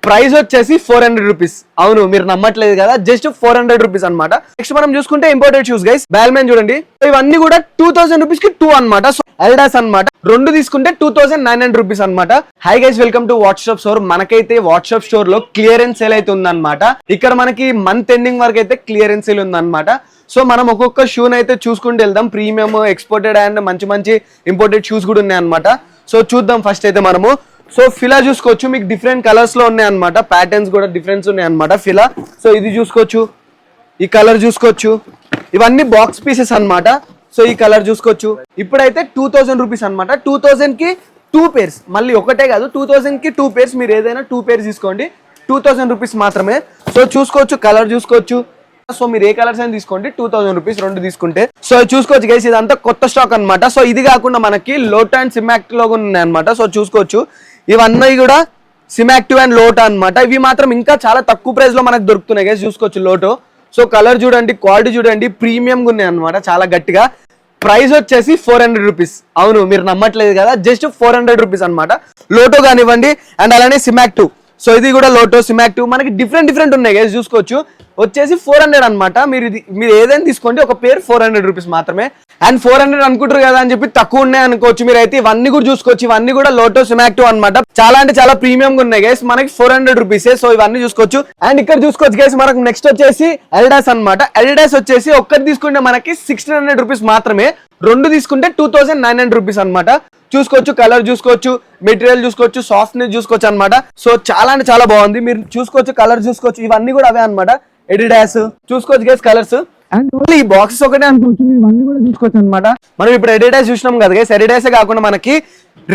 Price వచ్చేసి 400 rupees. అవును, మీరు నమ్మట్లేదు కదా, జస్ట్ 400 రూపీస్ అనమాట. నెక్స్ట్ మనం చూసుకుంటే ఇంపోర్టెడ్ షూస్ గైస్, బాల్మెన్ చూడండి. ఇవన్నీ కూడా 2000 రూపీస్ కి 2 అనమాట. సో ఎల్డాస్ అనమాట, 2 తీసుకుంటే 2900 రూపీస్ అనమాట. Hi guys, welcome to WhatsApp store. మనకైతే వాట్సాప్ స్టోర్ లో క్లియరెన్స్ సేల్ అయితే ఉందన్నమాట. ఇక్కడ మనకి మంత్ ఎండింగ్ వరకు అయితే క్లియరెన్స్ సేల్ ఉందన్నమాట. సో మనం ఒక్కొక్క షూన్ అయితే చూసుకుంటూ వెళ్దాం. ప్రీమియం, ఎక్స్పోర్టెడ్ అండ్ మంచి మంచి ఇంపోర్టెడ్ షూస్ కూడా ఉన్నాయి అనమాట. సో చూద్దాం ఫస్ట్ అయితే మనము. సో ఫిలా చూసుకోవచ్చు, మీకు డిఫరెంట్ కలర్స్ లో ఉన్నాయి అనమాట. ప్యాటర్న్స్ కూడా డిఫరెన్స్ ఉన్నాయి అనమాట ఫిలా. సో ఇది చూసుకోవచ్చు, ఈ కలర్ చూసుకోవచ్చు. ఇవన్నీ బాక్స్ పీసెస్ అనమాట. సో ఈ కలర్ చూసుకోవచ్చు. ఇప్పుడైతే 2000 రూపీస్ అనమాట. 2000 కి 2 పేర్స్, మళ్ళీ ఒకటే కాదు, 2000 కి 2 పేర్స్. మీరు ఏదైనా 2 పేర్స్ తీసుకోండి, 2000 రూపీస్ మాత్రమే. సో చూసుకోవచ్చు, కలర్ చూసుకోవచ్చు. సో మీరు ఏ కలర్స్ అయినా తీసుకోండి, 2000 రూపీస్ 2 తీసుకుంటే. సో చూసుకోవచ్చు గైస్, ఇదంతా కొత్త స్టాక్ అనమాట. సో ఇది కాకుండా మనకి లోటో అండ్ సిమాక్టివ్ లో ఉన్నాయి అనమాట. సో చూసుకోవచ్చు, ఇవన్నీ కూడా సిమాక్టివ్ అండ్ లోటో అనమాట. ఇవి మాత్రం ఇంకా చాలా తక్కువ ప్రైస్ లో మనకు దొరుకుతున్నాయి గైస్. చూసుకోవచ్చు లోటో. సో కలర్ చూడండి, క్వాలిటీ చూడండి, ప్రీమియం గా ఉన్నాయి అనమాట, చాలా గట్టిగా. ప్రైస్ వచ్చేసి 400 రూపీస్. అవును, మీరు నమ్మట్లేదు కదా, జస్ట్ 400 రూపీస్ అనమాట. లోటో కానివ్వండి అండ్ అలానే సిమాక్టివ్. సో ఇది కూడా లోటో, సిమాక్టివ్, మనకి డిఫరెంట్ ఉన్నాయి గైస్. చూసుకోవచ్చు, వచ్చేసి 400 అనమాట. మీరు ఏదైనా తీసుకోండి, ఒక పేరు 400 రూపీస్ మాత్రమే. అండ్ 400 అనుకుంటారు కదా అని చెప్పి తక్కువ ఉన్నాయి అనుకోవచ్చు. మీరు అయితే ఇవన్నీ కూడా చూసుకోవచ్చు. ఇవన్నీ కూడా లోటో, సిమాక్టివ్ అనమాట. చాలా అంటే చాలా ప్రీమియం గా ఉన్నాయి గైస్. మనకి 400 రూపీస్. సో ఇవన్నీ చూసుకోవచ్చు. అండ్ ఇక్కడ చూసుకోవచ్చు గైస్, మనకు నెక్స్ట్ వచ్చేసి ఎల్డాస్ అనమాట. ఎల్డాస్ వచ్చేసి ఒక్కటి తీసుకుంటే మనకి 1600 రూపీస్ మాత్రమే. 2 తీసుకుంటే 2900 రూపీస్ అనమాట. చూసుకోవచ్చు, కలర్ చూసుకోవచ్చు, మెటీరియల్ చూసుకోవచ్చు, సాఫ్ట్నెస్ చూసుకోవచ్చు అనమాట. సో చాలా అంటే చాలా బాగుంది. మీరు చూసుకోవచ్చు, కలర్ చూసుకోవచ్చు. ఇవన్నీ కూడా అవే అనమాట. ఎడిడాస్ చూసుకోవచ్చు గైస్, కలర్స్. అండ్ ఓన్లీ ఈ బాక్సెస్ ఒకటే అనుకోవచ్చు, ఇవన్నీ కూడా చూసుకోవచ్చు అనమాట. మనం ఇప్పుడు ఎడిడాస్ చూసినాం కదా గైస్. ఎడిడాసే కాకుండా మనకి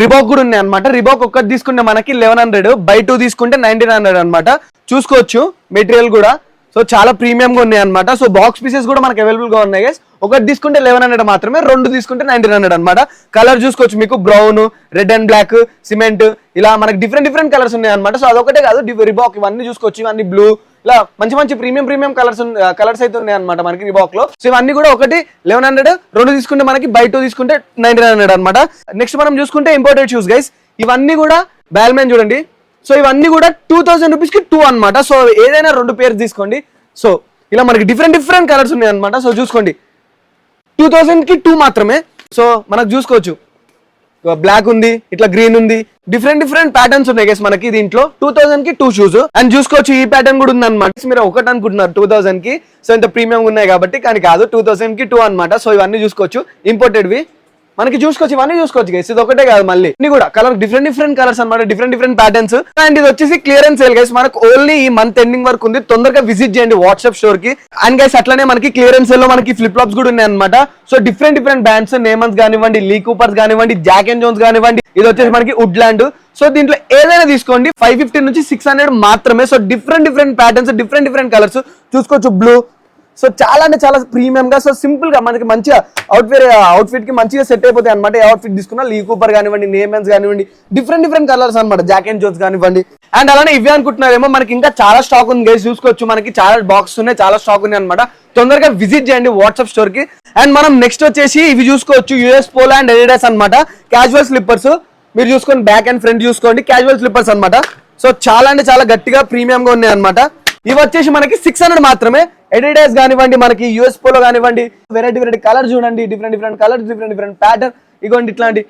రిబాక్ కూడా ఉన్నాయి అనమాట. రిబాక్ ఒక్కటి తీసుకుంటే మనకి 1100, బై 2 తీసుకుంటే 1900 అనమాట. చూసుకోవచ్చు, మెటీరియల్ కూడా. సో చాలా ప్రీమియం గా ఉన్నాయి అనమాట. సో బాక్స్ పీసెస్ కూడా మనకి అవైలబుల్ గా ఉన్నాయి గైస్. ఒకటి తీసుకుంటే 1100 మాత్రమే, 2 తీసుకుంటే 1900 అనమాట. కలర్ చూసుకోవచ్చు, మీకు brown, red and black, cement, ఇలా మనకి డిఫరెంట్ కలర్స్ ఉన్నాయి అనమాట. సో అదొకటే కాదు, రిబాక్ ఇవన్నీ చూసుకోవచ్చు. ఇవన్నీ బ్లూ, ఇలా మంచి ప్రీమియం కలర్స్ అయితే ఉన్నాయి అనమాట మనకి రిబాక్ లో. సో ఇవన్నీ కూడా ఒకటి 1100, 2 తీసుకుంటే మనకి బై 2 తీసుకుంటే 1900 అనమాట. నెక్స్ట్ మనం చూసుకుంటే ఇంపోర్టెడ్ షూస్ గైస్. ఇవన్నీ కూడా బాల్మెన్ చూడండి. సో ఇవన్నీ కూడా 2000 రూపీస్ కి 2 అనమాట. సో ఏదైనా 2 పేర్స్ తీసుకోండి. సో ఇలా మనకి డిఫరెంట్ కలర్స్ ఉన్నాయి అనమాట. సో చూసుకోండి, 2000 కి 2 మాత్రమే. సో మనకు చూసుకోవచ్చు, బ్లాక్ ఉంది, ఇట్లా గ్రీన్ ఉంది, డిఫరెంట్ ప్యాటర్న్స్ ఉన్నాయి గైస్ మనకి దీంట్లో. 2000 కి 2 షూస్. అండ్ చూసుకోవచ్చు, ఈ ప్యాటర్న్ కూడా ఉంది అనమాట. మీరు ఒకటి అనుకుంటున్నారు 2000 కి. సో ఇంత ప్రీమియం ఉన్నాయి కాబట్టి, కానీ కాదు, 2000 కి 2 అనమాట. సో ఇవన్నీ చూసుకోవచ్చు, ఇంపోర్టెడ్ వి మనకి చూసుకోవచ్చు. ఇవన్నీ చూసుకోవచ్చు గైస్, ఇది ఒకటే కాదు, మళ్ళీ ఇన్ని కూడా కలర్ డిఫరెంట్ కలర్స్ అనమాట, డిఫరెంట్ ప్యాటర్న్స్. అండ్ ఇది వచ్చేసి క్లియరెన్స్ సేల్ గైస్. మనకు ఓన్లీ ఈ మంత్ ఎండింగ్ వరకు ఉంది. తొందరగా విజిట్ చేయండి వాట్సాప్ స్టోర్ కి. అండ్ గైస్ అట్లానే మనకి క్లియరెన్స్ సేల్ లో మనకి ఫ్లిప్ ఫ్లాప్స్ కూడా ఉన్నాయి అనమాట. సో డిఫరెంట్ బ్రాండ్స్, నేమన్స్ కానివ్వండి, లీ కూపర్స్ కానివ్వండి, జాక్ అండ్ జోన్స్ కానివ్వండి, ఇది వచ్చేసి మనకి వుడ్లాండ్. సో దీంట్లో ఏదైనా తీసుకోండి, 550 నుంచి 600 మాత్రమే. So different patterns, different colours చూసుకోవచ్చు, బ్లూ. సో చాలా అంటే చాలా ప్రీమియం గా, సో సింపుల్ గా మనకి మంచిగా అవుట్ఫిట్ కి మంచిగా సెట్ అయిపోతాయి అనమాట. ఏ అవుట్ఫిట్ తీసుకున్నా, లీ కూపర్ కానివ్వండి, నేమెన్స్ కానివ్వండి, డిఫరెంట్ కలర్స్ అనమాట, జాక్ అండ్ జోన్స్ కానివ్వండి. అండ్ అలానే ఇవి అనుకుంటున్నారేమో, మనకి ఇంకా చాలా స్టాక్ ఉంది గైస్. చూసుకోవచ్చు, మనకి చాలా బాక్స్ ఉన్నాయి, చాలా స్టాక్ ఉన్నాయి అనమాట. తొందరగా విజిట్ చేయండి వాట్సాప్ స్టోర్ కి. అండ్ మనం నెక్స్ట్ వచ్చేసి ఇవి చూసుకోవచ్చు, యూఎస్ పోలో అండ్ ఎడిడాస్ అనమాట. క్యాజువల్ స్లిప్పర్స్ మీరు చూసుకోండి, బ్యాక్ అండ్ ఫ్రంట్ చూసుకోండి, క్యాజువల్ స్లిప్పర్స్ అనమాట. సో చాలా అంటే చాలా గట్టిగా ప్రీమియం గా ఉన్నాయి అనమాట. ఇవి వచ్చేసి మనకి 600 మాత్రమే. ఎడిడాస్ కానివ్వండి, మనకి యూఎస్ పోలో కానివ్వండి, వెరైటీ కలర్ చూడండి, డిఫరెంట్ కలర్స్, డిఫరెంట్ ప్యాటర్న్. ఇగోండి ఇట్లాంటి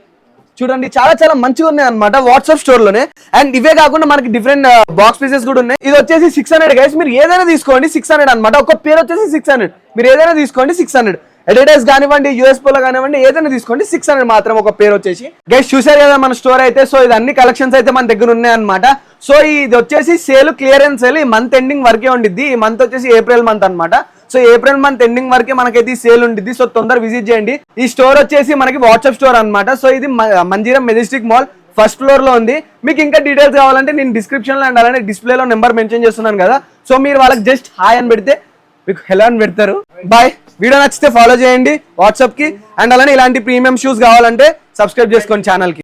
చూడండి, చాలా మంచిగా ఉన్నాయి అనమాట వాట్సాప్ స్టోర్ లోనే. అండ్ ఇవే కాకుండా మనకి డిఫరెంట్ బాక్స్ పీసెస్ కూడా ఉన్నాయి. ఇది వచ్చేసి 600 గైస్. మీరు ఏదైనా తీసుకోండి, 600 అనమాట. ఒక పేరు వచ్చేసి 600. మీరు ఏదైనా తీసుకోండి, 600. ఎడిడాస్ కానివ్వండి, యూఎస్ పోలో కానివ్వండి, ఏదైనా తీసుకోండి, 600 మాత్రం ఒక పేరు వచ్చేసి. గైస్ చూసారు కదా మన స్టోర్ అయితే. సో ఇది అన్ని కలెక్షన్స్ అయితే మన దగ్గర ఉన్నాయి అనమాట. సో ఇది వచ్చేసి సేల్, క్లియరెన్స్ సేల్, ఈ మంత్ ఎండింగ్ వరకే ఉండిద్ది. ఈ మంత్ వచ్చేసి ఏప్రిల్ మంత్ అనమాట. సో ఏప్రిల్ మంత్ ఎండింగ్ వరకే మనకైతే సేల్ ఉండిద్ది. సో తొందరగా విజిట్ చేయండి. ఈ స్టోర్ వచ్చేసి మనకి వాట్సాప్ స్టోర్ అనమాట. సో ఇది Manjeera Majestic Mall first floor లో ఉంది. మీకు ఇంకా డీటెయిల్స్ కావాలంటే నేను డిస్క్రిప్షన్ లో అండ్ అలానే డిస్ప్లేలో నెంబర్ మెన్షన్ చేస్తున్నాను కదా. సో మీరు వాళ్ళకి జస్ట్ హాయ్ అని పెడితే మీకు హెలో అని పెడతారు. బాయ్. వీడియో నచ్చితే ఫాలో చేయండి వాట్సాప్ కి. అండ్ అలానే ఇలాంటి ప్రీమియం షూస్ కావాలంటే సబ్స్క్రైబ్ చేసుకోండి ఛానల్ కి.